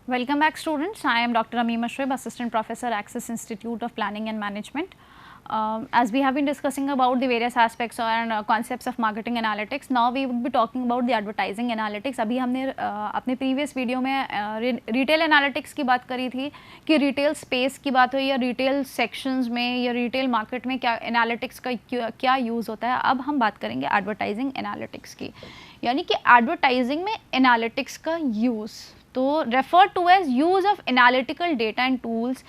Welcome back students, I am Dr. Ameema Shoaib, Assistant Professor, Access Institute of Planning and Management. As we have been discussing about the various aspects and concepts of marketing analytics, now we would be talking about the advertising analytics. अभी हमने अपने previous video में retail analytics की बात करी थी कि retail space की बात हुई या retail sections में या retail market में क्या analytics का क्या use होता है. अब हम बात करेंगे advertising analytics की, यानी कि advertising में analytics का use तो referred to as use of analytical data and tools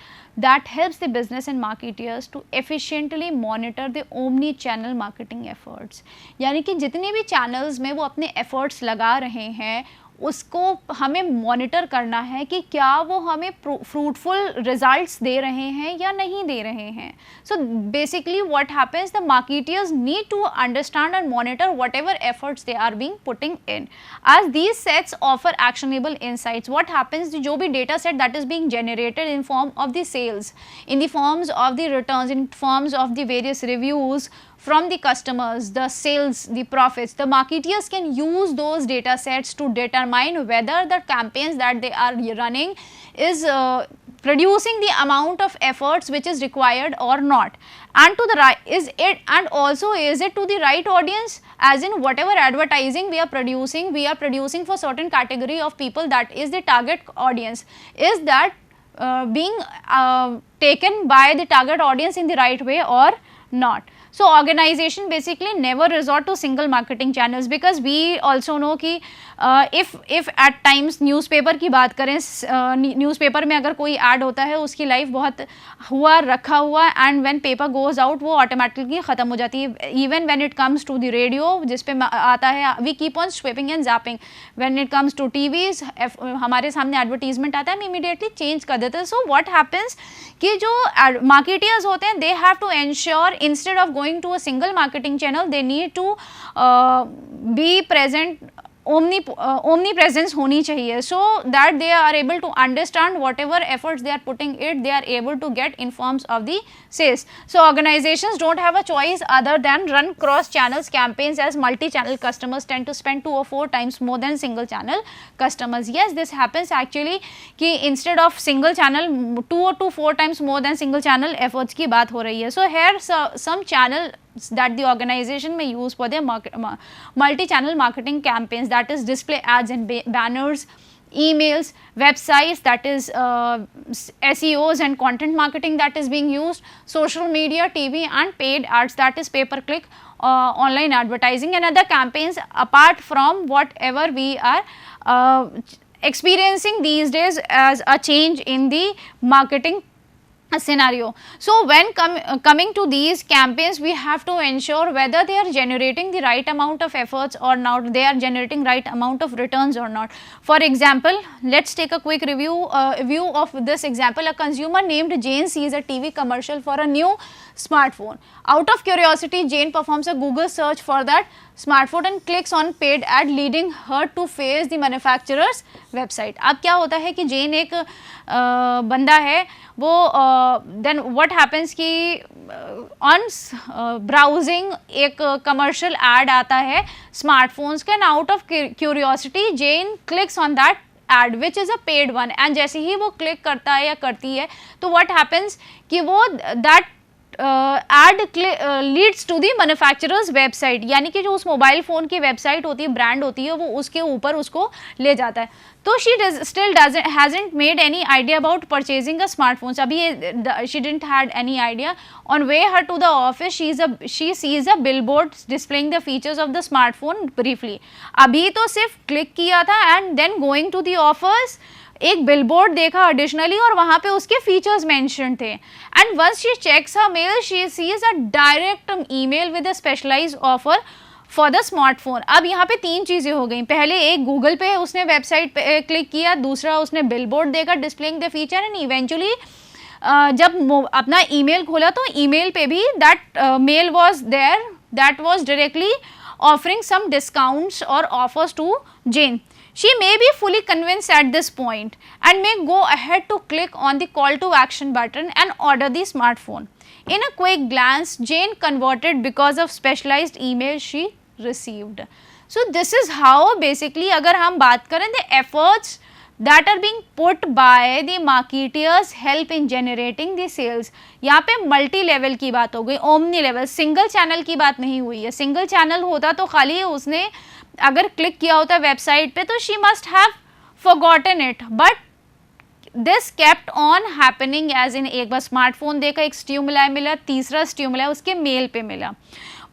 that helps the business and marketers to efficiently monitor the omni channel marketing efforts. यानी कि जितने भी channels में वो अपने efforts लगा रहे हैं उसको हमें मॉनिटर करना है कि क्या वो हमें फ्रूटफुल रिजल्ट्स दे रहे हैं या नहीं दे रहे हैं. So basically what happens, the marketers need to understand and monitor whatever efforts they are being putting in, as these sets offer actionable insights. What happens, जो भी data set that is being generated in form of the sales, in the forms of the returns, in forms of the various reviews from the customers, the sales, the profits, the marketers can use those data sets to determine whether the campaigns that they are running is producing the amount of efforts which is required or not, and to the right is it, and also is it to the right audience, as in whatever advertising we are producing for certain category of people, that is the target audience, is that being taken by the target audience in the right way or not. So organization basically never resort to single marketing channels, because we also know कि if at times newspaper की बात करें, newspaper में अगर कोई ad होता है उसकी life बहुत हुआ रखा हुआ, and when paper goes out वो automatically ख़त्म हो जाती है. Even when it comes to the radio जिस पे आता है, we keep on sweeping and zapping. When it comes to TVs, हमारे सामने advertisement आता है, हम immediately change कर देते हैं. So what happens कि जो marketers होते हैं, they have to ensure instead of going to a single marketing channel, they need to be present, omnipresence होनी चाहिए, so that they are able to understand whatever efforts they are putting it, they are able to get in forms of the sales. So organizations don't have a choice other than run cross channels campaigns, as multi-channel customers tend to spend 2 or 4 times more than single channel customers. Yes, this happens actually कि instead of single channel 2 or 4 times more than single channel efforts की बात हो रही है. So here some channel that the organization may use for their multi-channel marketing campaigns, that is display ads and banners, emails, websites, that is SEOs and content marketing that is being used, social media, TV and paid ads, that is pay-per-click, online advertising and other campaigns apart from whatever we are experiencing these days as a change in the marketing scenario. So when coming to these campaigns, we have to ensure whether they are generating the right amount of efforts or not, they are generating right amount of returns or not. For example, let's take a quick view of this example. A consumer named Jane sees a TV commercial for a new smartphone. Out of curiosity, Jane performs a Google search for that smartphone and clicks on paid ad, leading her to face the manufacturer's website. अब क्या होता है कि जेन एक बंदा है, वो then what happens कि on browsing एक commercial ad आता है smartphones का, and out of curiosity Jane clicks on that ad which is a paid one, and जैसे ही वो click करता है या करती है तो what happens कि वो that ad leads to the manufacturer's website, यानी कि जो उस मोबाइल फ़ोन की वेबसाइट होती है, ब्रांड होती है, वो उसके ऊपर उसको ले जाता है. तो she still hasn't made any idea about purchasing a smartphone. अभी she didn't had any idea. On way her to the office, she sees a billboard displaying the features of the smartphone briefly. अभी तो सिर्फ click किया था and then going to the office एक billboard देखा additionally और वहाँ पे उसके फीचर्स मेंशन थे, and once she checks her mail she sees a direct email with a specialised offer for the smartphone. अब यहाँ पे 3 चीज़ें हो गई. पहले एक गूगल पे उसने वेबसाइट पे क्लिक किया, दूसरा उसने बिलबोर्ड देखा displaying the feature, and eventually जब अपना ईमेल खोला तो ईमेल पे भी that mail was there that was directly offering some discounts or offers to Jane. She may be fully convinced at this point and may go ahead to click on the call to action button and order the smartphone. In a quick glance, Jane converted because of specialized email she received. So this is how basically अगर हम बात करें the efforts that are being put by the marketers help in generating the sales. यहाँ पे multi level की बात हो गई, ओमनी लेवल, सिंगल चैनल की बात नहीं हुई है. सिंगल चैनल होता तो खाली उसने अगर क्लिक किया होता वेबसाइट पे तो she must have forgotten it, but this kept on happening as in एक बार स्मार्टफोन देखा, एक स्टिमुलाई मिला, तीसरा स्टिमुलाई उसके मेल पे मिला.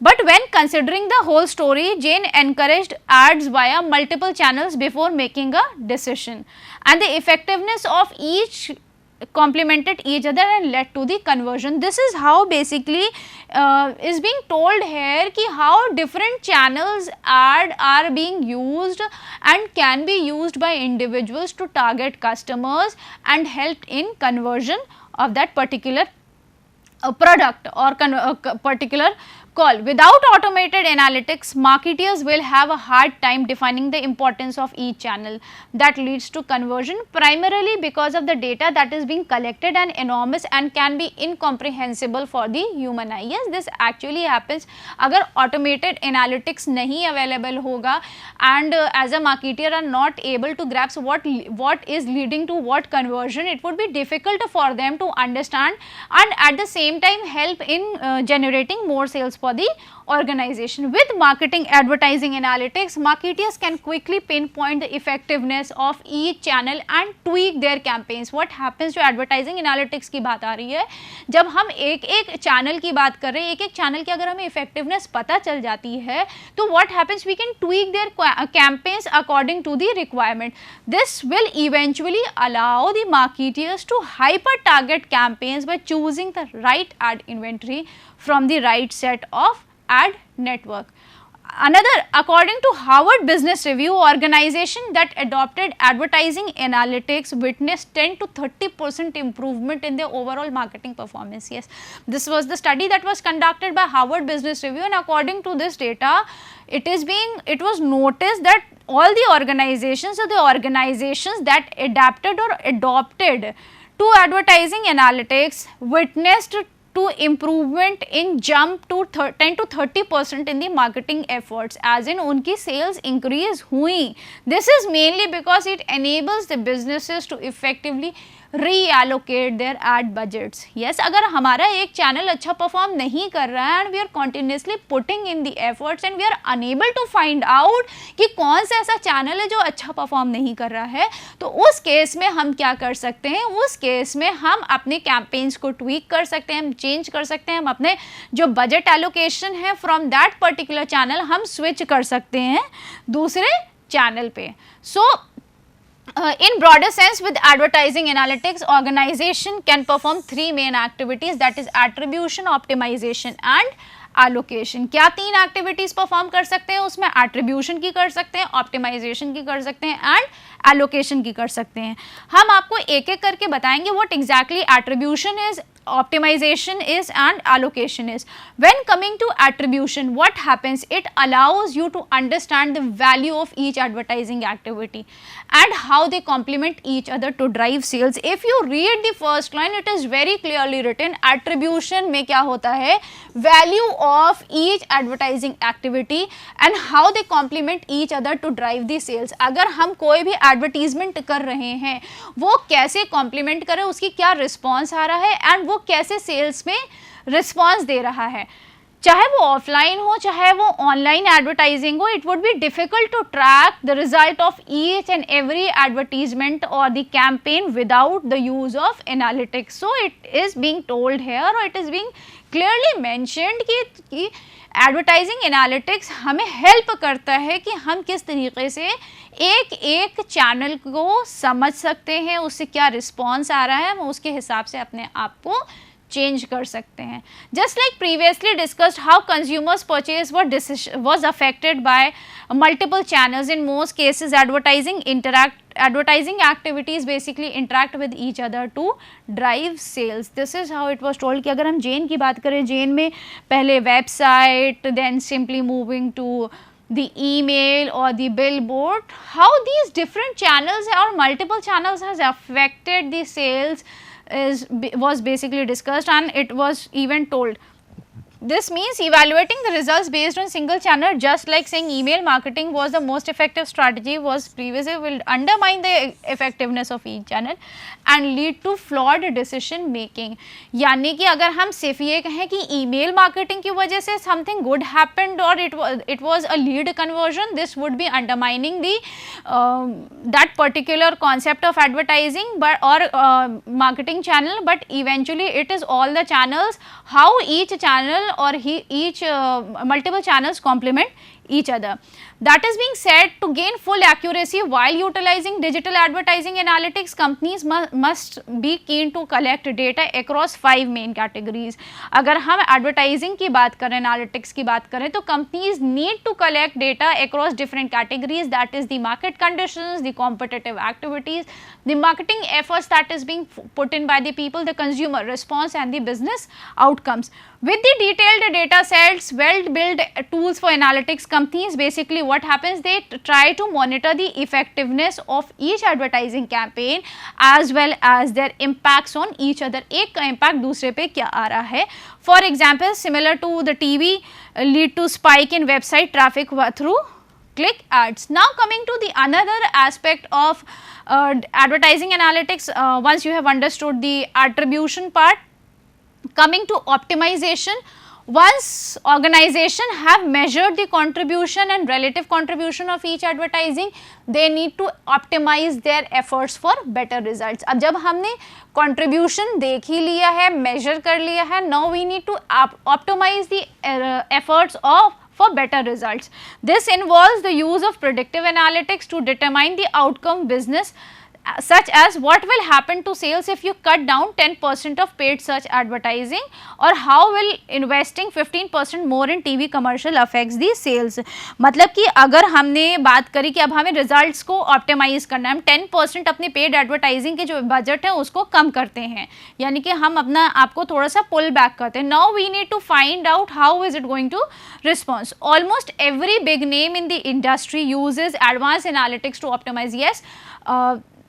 But when considering the whole story, Jane encouraged ads via multiple channels before making a decision, and the effectiveness of each complemented each other and led to the conversion. This is how basically is being told here कि how different channels ad are being used and can be used by individuals to target customers and help in conversion of that particular product or particular call. Without automated analytics, marketers will have a hard time defining the importance of each channel that leads to conversion, primarily because of the data that is being collected and enormous and can be incomprehensible for the human eye. Yes, this actually happens. अगर automated analytics नहीं available होगा and as a marketer are not able to grasp what is leading to what conversion, it would be difficult for them to understand and at the same time help in generating more sales for the organization. With marketing advertising analytics, marketers can quickly pinpoint the effectiveness of each channel and tweak their campaigns. What happens, जो advertising analytics की बात आ रही है, जब हम एक एक channel की बात कर रहे हैं, एक एक चैनल की अगर हमें effectiveness पता चल जाती है तो what happens, we can tweak their campaigns according to the requirement. This will eventually allow the marketers to hyper target campaigns by choosing the right ad inventory from the right set of ad network. Another, according to Harvard Business Review, organization that adopted advertising analytics witnessed 10 to 30% improvement in their overall marketing performance. Yes, this was the study that was conducted by Harvard Business Review, and according to this data, it was noticed that all the organizations or the organizations that adapted or adopted to advertising analytics witnessed to improvement in jump to 10 to 30% in the marketing efforts, as in उनकी sales increase हुई. This is mainly because it enables the businesses to effectively reallocate their ad budgets. Yes, अगर हमारा एक channel अच्छा perform नहीं कर रहा है and we are continuously putting in the efforts and we are unable to find out कि कौन सा ऐसा चैनल है जो अच्छा परफॉर्म नहीं कर रहा है, तो उस केस में हम क्या कर सकते हैं, उस केस में हम अपने कैंपेन्स को ट्वीक कर सकते हैं, हम चेंज कर सकते हैं, हम अपने जो बजट एलोकेशन है फ्रॉम दैट पर्टिकुलर चैनल हम स्विच कर सकते हैं दूसरे चैनल पे. सो in broader sense, with advertising analytics, organization can perform three main activities, that is attribution, optimization and allocation. क्या तीन एक्टिविटीज परफॉर्म कर सकते हैं उसमें, एट्रीब्यूशन की कर सकते हैं, ऑप्टिमाइजेशन की कर सकते हैं एंड एलोकेशन की कर सकते हैं. हम आपको एक एक करके बताएंगे what exactly attribution is, optimization is and allocation is. When coming to attribution, what happens, it allows you to understand the value of each advertising activity and how they complement each other to drive sales. If you read the first line, it is very clearly written, attribution में क्या होता है, value of each advertising activity and how they complement each other to drive the sales. अगर हम कोई भी advertisement कर रहे हैं वो कैसे complement कर रहे हैं, उसकी क्या response आ रहा है and वो कैसे सेल्स में रिस्पॉन्स दे रहा है, चाहे वो ऑफलाइन हो चाहे वो ऑनलाइन एडवर्टाइजिंग हो, it would be difficult to track the result of each and every advertisement और the campaign without the use of analytics. So it is being told here और it is being clearly mentioned कि advertising analytics हमें help करता है कि हम किस तरीके से एक एक चैनल को समझ सकते हैं, उससे क्या रिस्पॉन्स आ रहा है, हम उसके हिसाब से अपने आप को चेंज कर सकते हैं. Just like previously discussed how consumers purchase was affected by multiple channels. In most cases advertising activities basically interact with each other to drive sales. This is how it was told कि अगर हम जेन की बात करें, जेन में पहले website, then simply moving to the email or the billboard, how these different channels or multiple channels has affected the sales was basically discussed, and it was even told This means evaluating the results based on single channel, just like saying email marketing was the most effective strategy was previously, will undermine the effectiveness of each channel and lead to flawed decision making. यानी कि अगर हम सिर्फ ये कहें कि email marketing की वजह से something good happened or it was a lead conversion, this would be undermining the that particular concept of advertising but or marketing channel, but eventually it is all the channels, how each channel or each multiple channels complement each other. That is being said, to gain full accuracy while utilizing digital advertising analytics, companies must be keen to collect data across 5 main categories. अगर हम advertising की बात करें, analytics की बात करें, तो companies need to collect data across different categories, that is the market conditions, the competitive activities, the marketing efforts that is being put in by the people, the consumer response and the business outcomes. With the detailed data sets, well-built tools for analytics, companies basically what happens, they try to monitor the effectiveness of each advertising campaign as well as their impacts on each other. एक का impact दूसरे पे क्या आ रहा है. For example, similar to the TV, lead to spike in website traffic through click ads. Now coming to the another aspect of advertising analytics, once you have understood the attribution part, coming to optimization, once organization have measured the contribution and relative contribution of each advertising, they need to optimize their efforts for better results. अब जब हमने contribution देख ही लिया है, measure कर लिया है, now we need to optimize the efforts of for better results. This involves the use of predictive analytics to determine the outcome business, such as what will happen to sales if you cut down 10% of paid search advertising, or how will investing 15% more in TV commercial affects the sales. मतलब कि अगर हमने बात करी कि अब हमें results को optimize करना है, हम 10% अपनी paid advertising के जो budget है उसको कम करते हैं, यानी कि हम अपना आपको थोड़ा सा pull back करते हैं. Now we need to find out how is it going to respond. Almost every big name in the industry uses advanced analytics to optimize. Yes,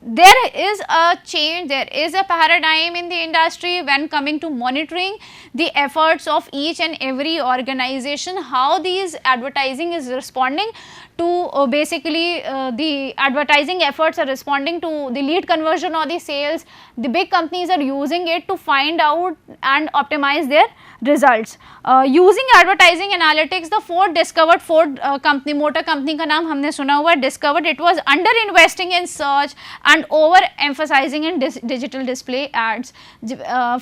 there is a change, there is a paradigm in the industry when coming to monitoring the efforts of each and every organization, how these advertising is responding to basically the advertising efforts are responding to the lead conversion or the sales. The big companies are using it to find out and optimize their results. Using advertising analytics, the Ford discovered, Ford company, motor company का नाम हमने सुना हुआ, discovered it was under investing in search and over emphasizing in digital display ads.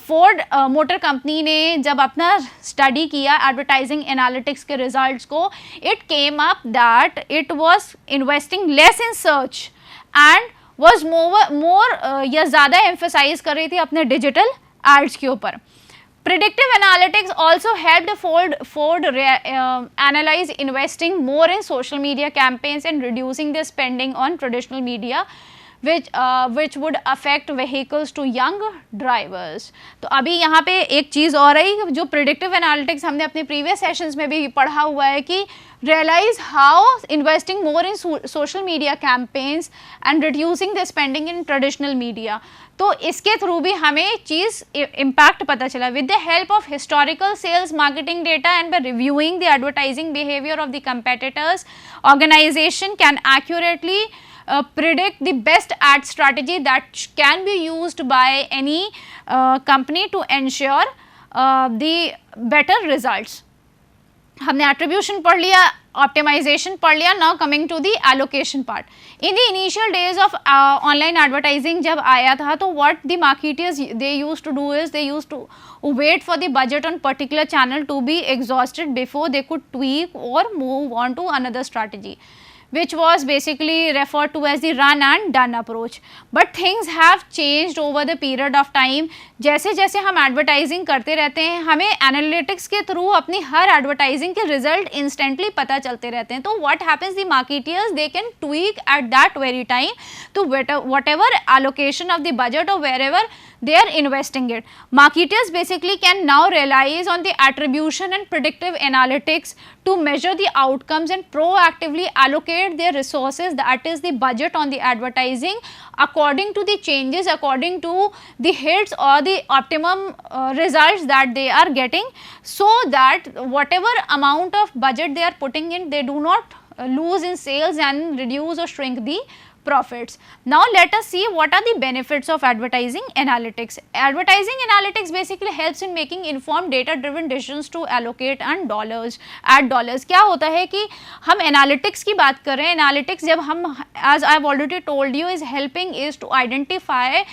Ford motor company ने जब अपना study किया advertising analytics के results को, it came up that it was investing less in search and was more या ज़्यादा emphasize कर रही थी अपने digital ads के ऊपर. Predictive analytics also helped Ford analyze investing more in social media campaigns and reducing their spending on traditional media, which would affect vehicles to young drivers. तो अभी यहाँ पे एक चीज़ और है, जो predictive analytics हमने अपने previous sessions में भी पढ़ा हुआ है कि realize how investing more in social media campaigns and reducing the spending in traditional media. तो इसके थ्रू भी हमें चीज़ इम्पैक्ट पता चला. With the help of historical sales marketing data and by reviewing the advertising behaviour of the competitors, organisation can accurately predict the best ad strategy that can be used by any company to ensure the better results. हमने attribution पढ़ लिया, optimization पढ़ लिया. Now coming to the allocation part. In the initial days of online advertising जब आया था, तो what the marketers they used to do is they used to wait for the budget on particular channel to be exhausted before they could tweak or move on to another strategy, which was basically referred to as the run and done approach. But things have changed over the period of time. जैसे जैसे हम advertising करते रहते हैं, हमें analytics के through अपनी हर advertising के result instantly पता चलते रहते हैं. तो what happens, the marketers they can tweak at that very time to whatever allocation of the budget or wherever they are investing it. Marketers basically can now realize on the attribution and predictive analytics to measure the outcomes and proactively allocate allocate their resources, that is the budget on the advertising, according to the changes, according to the hits or the optimum results that they are getting, so that whatever amount of budget they are putting in, they do not lose in sales and reduce or shrink the profits. Now let us see what are the benefits of advertising analytics. Advertising analytics basically helps in making informed data driven decisions to allocate and add dollars. क्या होता है कि हम analytics की बात कर रहे हैं, analytics जब हम, as I have already told you, is helping is to identify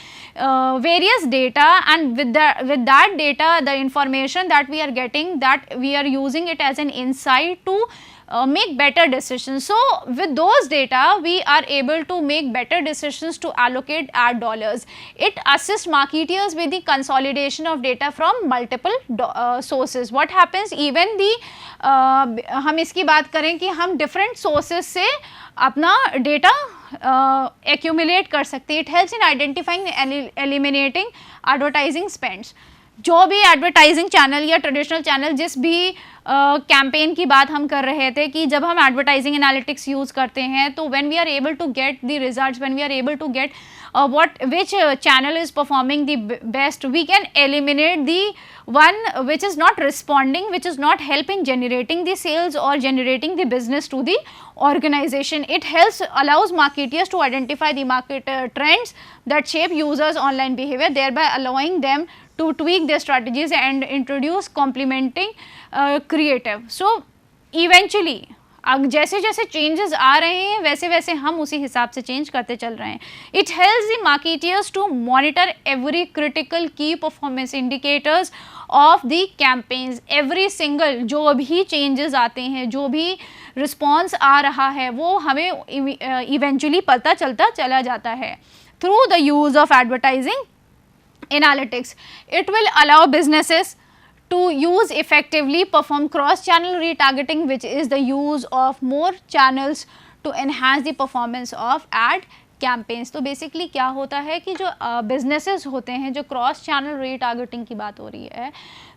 various data, and with that data, the information that we are getting, that we are using it as an insight to make better decisions. So with those data we are able to make better decisions to allocate ad dollars. It assists marketers with the consolidation of data from multiple sources. What happens, even the हम इसकी बात करें कि हम different sources से अपना data accumulate कर सकते हैं. It helps in identifying and eliminating advertising spends. जो भी एडवर्टाइजिंग चैनल या ट्रेडिशनल चैनल, जिस भी कैंपेन की बात हम कर रहे थे कि जब हम एडवर्टाइजिंग एनालिटिक्स यूज़ करते हैं, तो when we are able to get the results, when we are able to get which channel is performing the best, we can eliminate the one which is not responding, which is not helping generating the sales or generating the business to the organization. It allows marketers to identify the market trends that shape users' online behavior, thereby allowing them to tweak their strategies and introduce complementing creative. So eventually अब जैसे जैसे changes आ रहे हैं, वैसे वैसे हम उसी हिसाब से चेंज करते चल रहे हैं. It helps the marketers to monitor every critical key performance indicators of the campaigns. Every single जो भी चेंजेस आते हैं, जो भी रिस्पॉन्स आ रहा है, वो हमें इवेंचुअली पता चलता चला जाता है through the use of advertising analytics. It will allow businesses to use effectively perform cross-channel retargeting, which is the use of more channels to enhance the performance of ad campaigns. तो basically क्या होता है कि जो businesses होते हैं, जो cross-channel retargeting की बात हो रही है,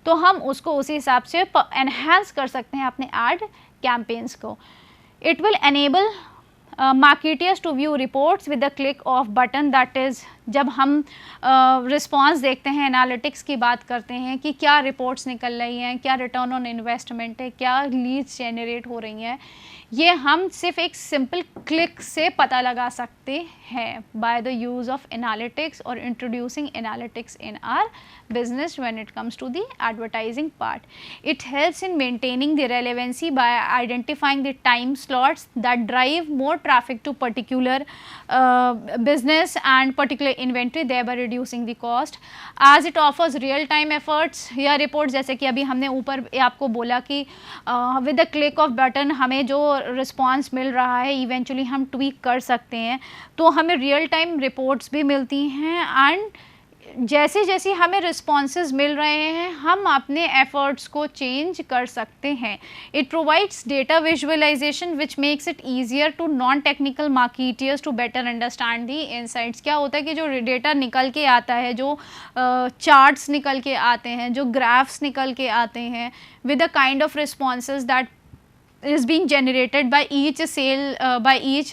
तो हम उसको उसी हिसाब से enhance कर सकते हैं अपने ad campaigns को. It will enable marketers to view reports with the click of button, that is जब हम रिस्पॉन्स देखते हैं, एनालिटिक्स की बात करते हैं कि क्या रिपोर्ट्स निकल रही हैं, क्या रिटर्न ऑन इन्वेस्टमेंट है, क्या लीड्स जनरेट हो रही हैं, ये हम सिर्फ एक सिंपल क्लिक से पता लगा सकते हैं by the use of analytics और introducing analytics in our business when it comes to the advertising part. It helps in maintaining the relevancy by identifying the time slots that drive more traffic to particular business and particular inventory, thereby reducing the cost. As it offers real time efforts या reports, जैसे कि अभी हमने ऊपर आपको बोला कि with the click of button हमें जो response मिल रहा है eventually हम tweak कर सकते हैं, तो हमें real time reports भी मिलती हैं, and जैसे जैसे हमें रिस्पॉन्सेज मिल रहे हैं, हम अपने एफर्ट्स को चेंज कर सकते हैं. It provides data visualisation which makes it easier to non technical marketers to better understand the insights. क्या होता है कि जो डेटा निकल के आता है, जो चार्ट्स निकल के आते हैं, जो ग्राफ्स निकल के आते हैं, with the kind of responses that is being generated by each sale, by each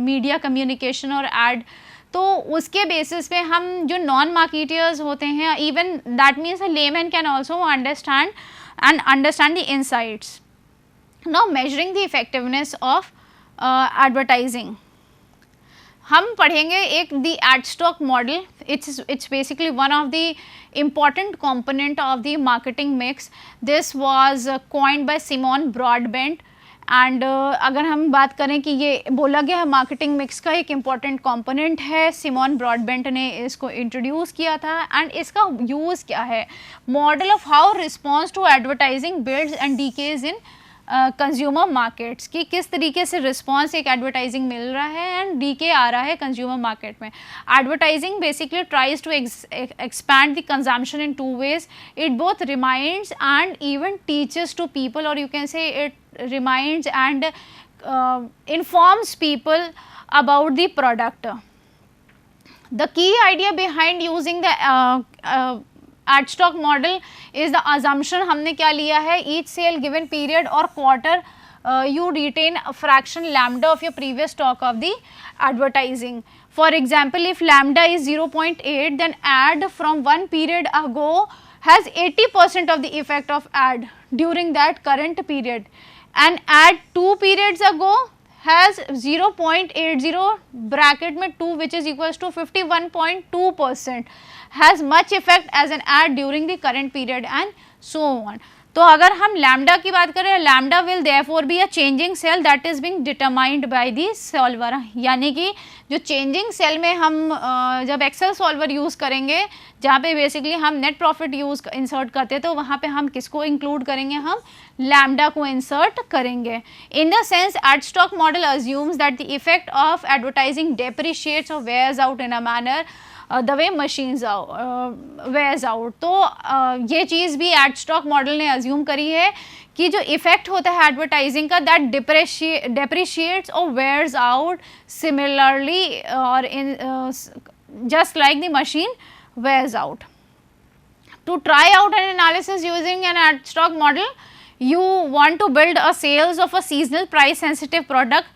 media communication or ad, तो उसके बेसिस पे हम जो नॉन मार्केटर्स होते हैं, even that means a layman can also understand the insights. Now measuring the effectiveness of advertising, हम पढ़ेंगे एक the adstock model. It's basically one of the important component of the marketing mix. This was coined by Simon Broadbent. And अगर हम बात करें कि ये बोला गया है मार्केटिंग मिक्स का एक इम्पॉर्टेंट कंपोनेंट है, सिमोन ब्रॉडबेंट ने इसको इंट्रोड्यूस किया था. एंड इसका यूज़ क्या है, model of how response to advertising builds and decays in consumer markets, कि किस तरीके से रिस्पॉन्स एक एडवर्टाइजिंग मिल रहा है एंड डीके आ रहा है कंज्यूमर मार्केट में. Advertising basically tries to expand the consumption in two ways. It both reminds and even teaches to people, और you can say it reminds and informs people about the product. The key idea behind using the Adstock model is the assumption, हमने क्या लिया है, each sale given period और quarter you retain a fraction lambda of your previous stock of the advertising. For example, if lambda is 0.8, then ad from one period ago has 80% of the effect of ad during that current period, and ad 2 periods ago has 0.80 bracket में 2 which is equals to 51.2% has much effect as an ad during the current period and so on. तो अगर हम lambda की बात करें, lambda will therefore be a changing cell that is being determined by the solver, यानी कि जो changing cell में हम जब एक्सेल सॉल्वर यूज़ करेंगे जहाँ पे बेसिकली हम नेट प्रॉफिट यूज़ इंसर्ट करते हैं, तो वहाँ पे हम किसको इंक्लूड करेंगे, हम लैम्डा को इंसर्ट करेंगे. In the sense adstock model assumes that the effect of advertising depreciates और wears out in a manner the way machines wears out. तो ये चीज़ भी एडस्टॉक मॉडल ने अज्यूम करी है कि जो इफेक्ट होता है एडवर्टाइजिंग का दैट डेप्रिशिएट्स और वेयर्स आउट सिमिलरली और in just like the machine wears out. To try out an analysis using an Adstock model, you want to build a sales of a seasonal price sensitive product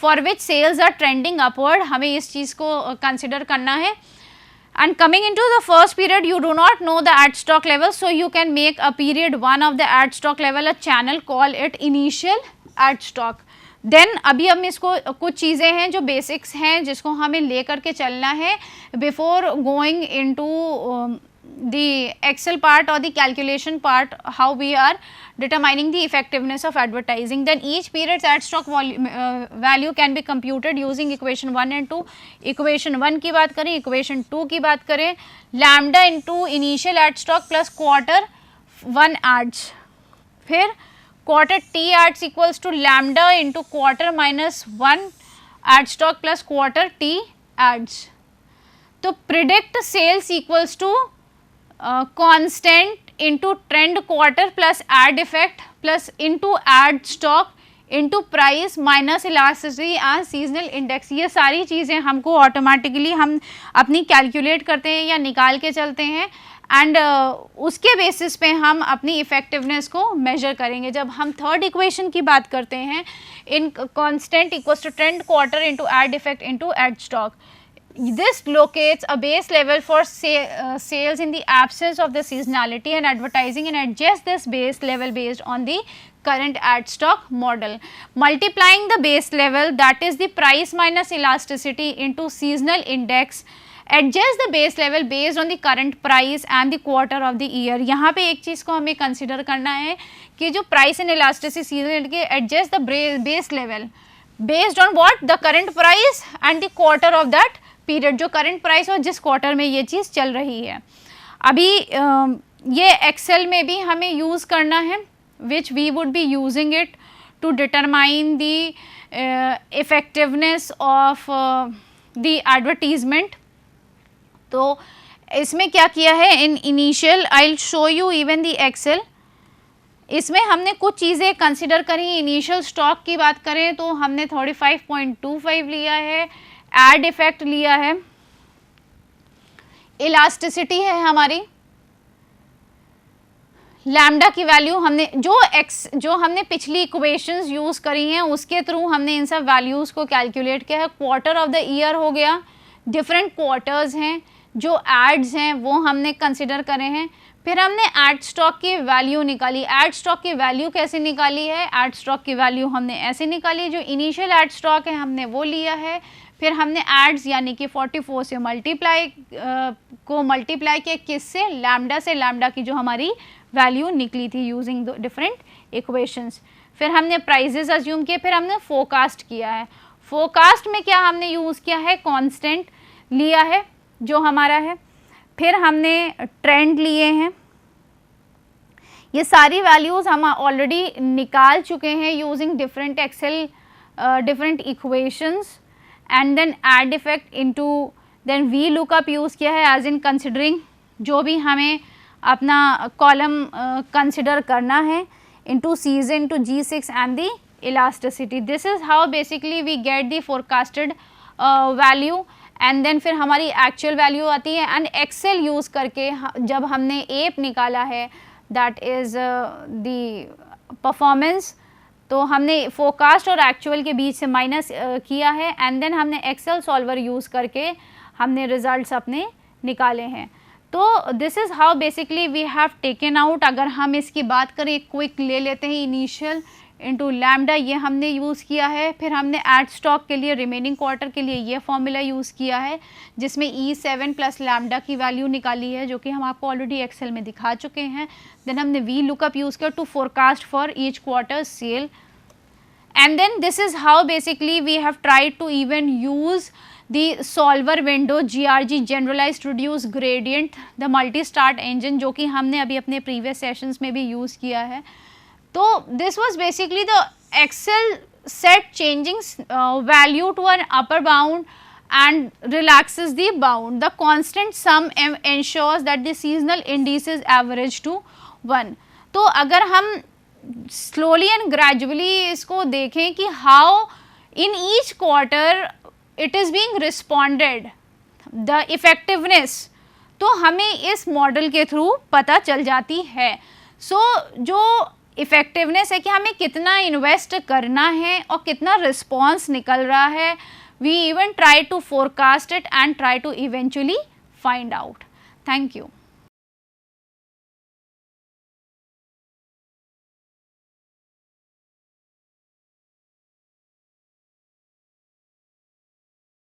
for which sales are trending upward. हमें इस चीज़ को consider करना है. And coming into the first period, you do not know the Adstock level, so you can make a period 1 of the Adstock level a channel, call it initial Adstock. Then अभी हम इसको कुछ चीज़ें हैं जो basics हैं जिसको हमें लेकर के चलना है before going into the excel part और the calculation part, how we are determining the effectiveness of advertising. Then each period's Adstock value can be computed using equation 1 and 2. equation 1 की बात करें, equation 2 की बात करें, lambda into initial Adstock plus quarter 1 ads, फिर quarter T ads equals to lambda into quarter minus 1 Adstock plus quarter T ads. तो predict sales equals to constant into trend quarter plus ad effect plus into ad stock into price minus elasticity and seasonal index. ये सारी चीज़ें हमको automatically हम अपनी calculate करते हैं या निकाल के चलते हैं एंड उसके बेसिस पे हम अपनी इफेक्टिवनेस को मेजर करेंगे. जब हम थर्ड इक्वेशन की बात करते हैं, इन constant equals to trend quarter into ad effect into ad stock, this locates a base level for sales in the absence of the seasonality and advertising and adjusts this base level based on the current Adstock model. Multiplying the base level, that is the price minus elasticity, into seasonal index, adjust the base level based on the current price and the quarter of the year. यहाँ पे एक चीज़ को हमें consider करना है कि जो price and elasticity seasonal के adjust the base level based on what, the current price and the quarter of that period, जो करंट प्राइस और जिस क्वार्टर में ये चीज़ चल रही है. अभी ये एक्सेल में भी हमें यूज़ करना है, which we would be using it to determine the effectiveness of the advertisement. तो इसमें क्या किया है, in initial I will show you even the Excel, इसमें हमने कुछ चीज़ें कंसिडर करी. इनिशियल स्टॉक की बात करें तो हमने 35.25 लिया है, एड इफेक्ट लिया है, इलास्टिसिटी है हमारी, लैम्डा की वैल्यू हमने जो हमने पिछली इक्वेशंस यूज़ करी हैं उसके थ्रू हमने इन सब वैल्यूज़ को कैलकुलेट किया है. क्वार्टर ऑफ द ईयर हो गया, डिफरेंट क्वार्टर्स हैं, जो एड्स हैं वो हमने कंसिडर करे हैं. फिर हमने एड स्टॉक की वैल्यू निकाली. एड स्टॉक की वैल्यू कैसे निकाली है, एड स्टॉक की वैल्यू हमने ऐसे निकाली, जो इनिशियल एड स्टॉक है हमने वो लिया है, फिर हमने एड्स यानी कि 44 से मल्टीप्लाई किया किससे, लैम्डा से, लैम्डा की जो हमारी वैल्यू निकली थी यूजिंग डिफरेंट इक्वेशंस. फिर हमने प्राइजेस अज्यूम किए, फिर हमने फोरकास्ट किया है. फोरकास्ट में क्या हमने यूज़ किया है, कांस्टेंट लिया है जो हमारा है, फिर हमने ट्रेंड लिए हैं. ये सारी वैल्यूज़ हम ऑलरेडी निकाल चुके हैं using different Excel different equations and then ad effect into then VLOOKUP use किया है एज इन कंसिडरिंग जो भी हमें अपना कॉलम कंसिडर करना है into season to G6 and the elasticity. This is how basically we get the forecasted value and then फिर हमारी एक्चुअल वैल्यू आती है. एंड एक्सेल यूज़ करके जब हमने एप निकाला है, दैट इज़ द परफॉर्मेंस तो हमने फोरकास्ट और एक्चुअल के बीच से माइनस किया है एंड देन हमने एक्सेल सॉल्वर यूज़ करके हमने रिजल्ट्स अपने निकाले हैं। तो this is how basically we have taken out. अगर हम इसकी बात करें, क्विक ले लेते हैं, इनिशियल इंटू लैम्डा ये हमने यूज़ किया है। फिर हमने एडस्टॉक के लिए रिमेनिंग क्वार्टर के लिए ये फॉर्मूला यूज़ किया है जिसमें E7 प्लस लैम्डा की वैल्यू निकाली है जो कि हम आपको ऑलरेडी एक्सेल में दिखा चुके हैं। देन हमने वी लुकअप यूज़ किया to forecast for each quarter sale and then this is how basically we have tried to even use the solver window, GRG generalized reduced gradient, the multi start engine जो कि हमने अभी अपने previous sessions में भी use किया है। तो this was basically the Excel set changing value to an upper bound and relaxes the bound. The constant sum ensures that the seasonal indices average to 1. तो अगर हम स्लोली एंड ग्रेजुअली इसको देखें कि how in each quarter it is being responded the effectiveness, तो हमें इस model के थ्रू पता चल जाती है। सो जो इफ़ेक्टिवनेस है कि हमें कितना इन्वेस्ट करना है और कितना रिस्पॉन्स निकल रहा है, we even try to forecast it and try to eventually find out. Thank you.